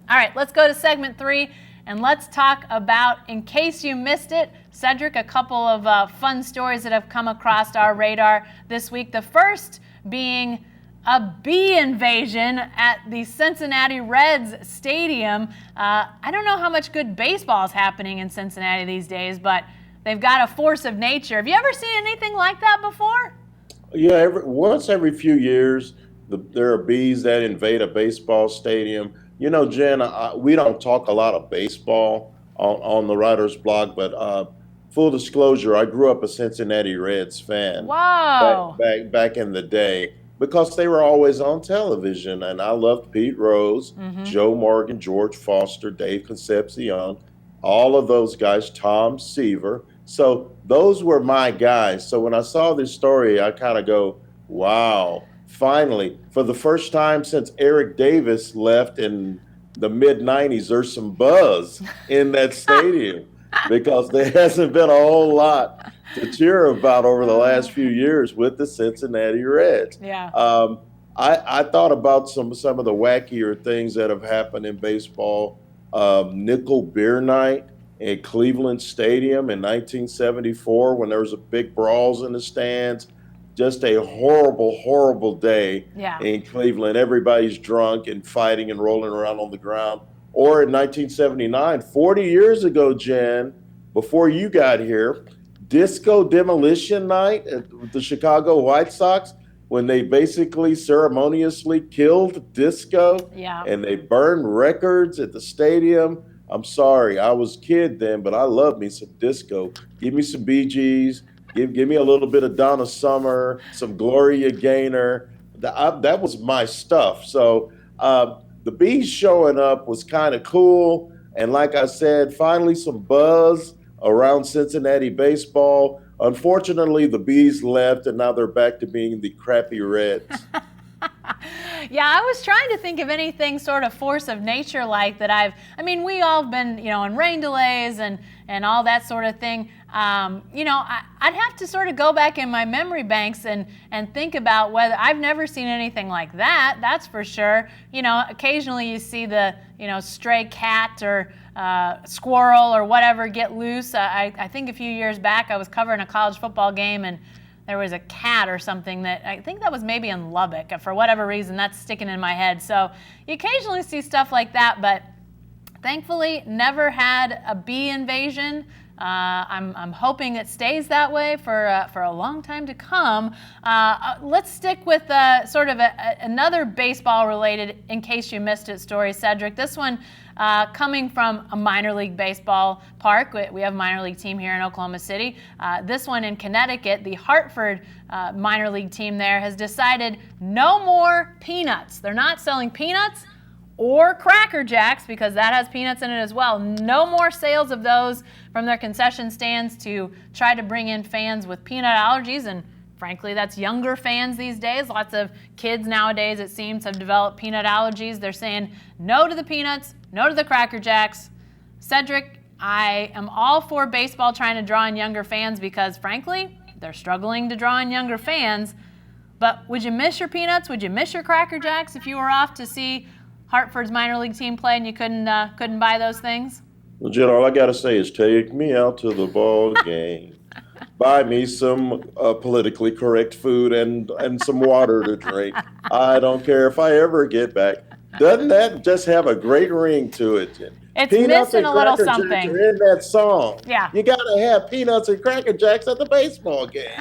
All right, let's go to segment 3 and let's talk about, in case you missed it, Cedric, a couple of fun stories that have come across our radar this week. The first being a bee invasion at the Cincinnati Reds stadium. I don't know how much good baseball is happening in Cincinnati these days, but they've got a force of nature. Have you ever seen anything like that before? Yeah, once every few years, there are bees that invade a baseball stadium. You know, Jen, we don't talk a lot of baseball on the writer's blog, but full disclosure, I grew up a Cincinnati Reds fan Whoa. back in the day because they were always on television, and I loved Pete Rose, Joe Morgan, George Foster, Dave Concepcion, all of those guys, Tom Seaver. So those were my guys. So when I saw this story, I kind of go, wow, finally, for the first time since Eric Davis left in the mid-90s, there's some buzz in that stadium because there hasn't been a whole lot to cheer about over the last few years with the Cincinnati Reds. Yeah. I thought about some of the wackier things that have happened in baseball. Nickel Beer Night at Cleveland Stadium in 1974 when there was a big brawls in the stands. Just a horrible, horrible day in Cleveland. Everybody's drunk and fighting and rolling around on the ground. Or in 1979, 40 years ago, Jen, before you got here, Disco Demolition Night at the Chicago White Sox, when they basically ceremoniously killed disco and they burned records at the stadium. I'm sorry, I was a kid then, but I love me some disco. Give me some Bee Gees. Give me a little bit of Donna Summer, some Gloria Gaynor. That was my stuff. So the Bees showing up was kind of cool. And like I said, finally some buzz around Cincinnati baseball. Unfortunately, the Bees left, and now they're back to being the crappy Reds. Yeah, I was trying to think of anything sort of force of nature like that. We all have been, in rain delays and all that sort of thing. I'd have to sort of go back in my memory banks and think about whether I've never seen anything like that. That's for sure. Occasionally you see the, stray cat or squirrel or whatever get loose. I think a few years back I was covering a college football game and there was a cat or something that I think that was maybe in Lubbock. For whatever reason, that's sticking in my head. So you occasionally see stuff like that, but thankfully never had a bee invasion. I'm hoping it stays that way for a long time to come. Let's stick with sort of another baseball-related, in case you missed it, story, Cedric. This one coming from a minor league baseball park. We have a minor league team here in Oklahoma City. This one in Connecticut, the Hartford minor league team there has decided no more peanuts. They're not selling peanuts or Cracker Jacks, because that has peanuts in it as well. No more sales of those from their concession stands to try to bring in fans with peanut allergies. And frankly, that's younger fans these days. Lots of kids nowadays, it seems, have developed peanut allergies. They're saying no to the peanuts, no to the Cracker Jacks. Cedric, I am all for baseball trying to draw in younger fans because, frankly, they're struggling to draw in younger fans. But would you miss your peanuts? Would you miss your Cracker Jacks if you were off to see Hartford's minor league team play and you couldn't buy those things? Well, Jen, all I got to say is take me out to the ball game. Buy me some politically correct food and some water to drink. I don't care if I ever get back. Doesn't that just have a great ring to it, Jen? It's Peanuts missing and a little Cracker something. Jacks are in that song. Yeah. You got to have peanuts and Cracker Jacks at the baseball game.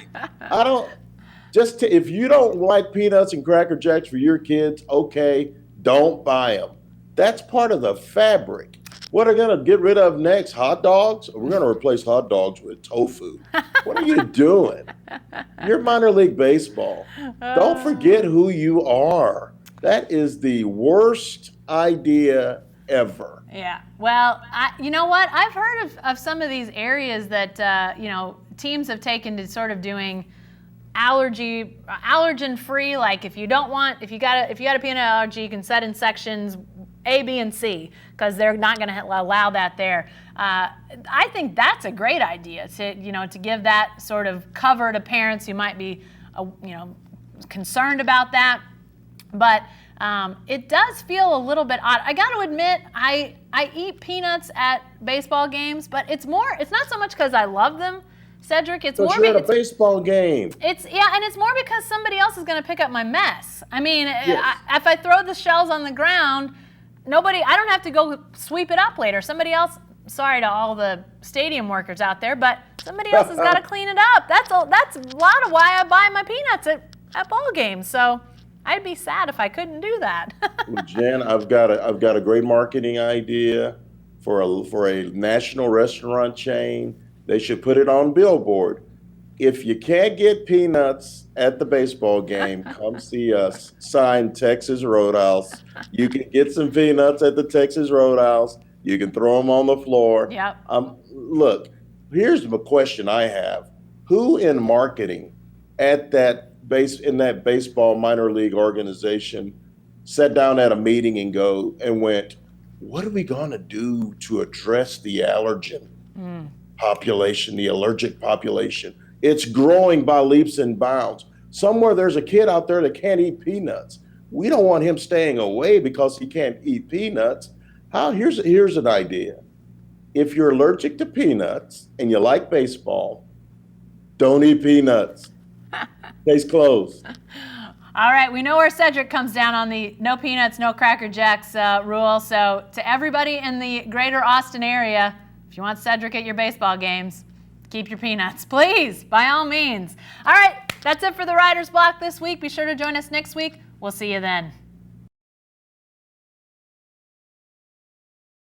If you don't like peanuts and Cracker Jacks for your kids, okay, don't buy them. That's part of the fabric. What are going to get rid of next? Hot dogs? We're going to replace hot dogs with tofu. What are you doing? You're minor league baseball. Don't forget who you are. That is the worst idea ever. Yeah. Well, you know what? I've heard of some of these areas that teams have taken to sort of doing allergen free. Like if you got a peanut allergy, you can set in sections A, B, and C because they're not going to allow that there. I think that's a great idea to give that sort of cover to parents who might be concerned about that. But It does feel a little bit odd. I got to admit, I eat peanuts at baseball games, but it's not so much because I love them, Cedric. It's more you're at a baseball game. and it's more because somebody else is going to pick up my mess. I mean, if I throw the shells on the ground, I don't have to go sweep it up later. Somebody else, sorry to all the stadium workers out there, but somebody else has got to clean it up. That's a lot of why I buy my peanuts at ball games. So I'd be sad if I couldn't do that. Well, Jen, I've got a great marketing idea for a national restaurant chain. They should put it on billboard. If you can't get peanuts at the baseball game, come see us. Signed, Texas Roadhouse. You can get some peanuts at the Texas Roadhouse. You can throw them on the floor. Yep. Look, here's the question I have: who in marketing in that baseball minor league organization sat down at a meeting and went, what are we going to do to address the allergen population, the allergic population? It's growing by leaps and bounds. Somewhere there's a kid out there that can't eat peanuts. We don't want him staying away because he can't eat peanuts. Here's an idea. If you're allergic to peanuts and you like baseball, don't eat peanuts. Case closed. All right, we know where Cedric comes down on the no peanuts, no Cracker Jacks rule. So to everybody in the greater Austin area, if you want Cedric at your baseball games, keep your peanuts, please, by all means. All right, that's it for the Writer's Block this week. Be sure to join us next week. We'll see you then.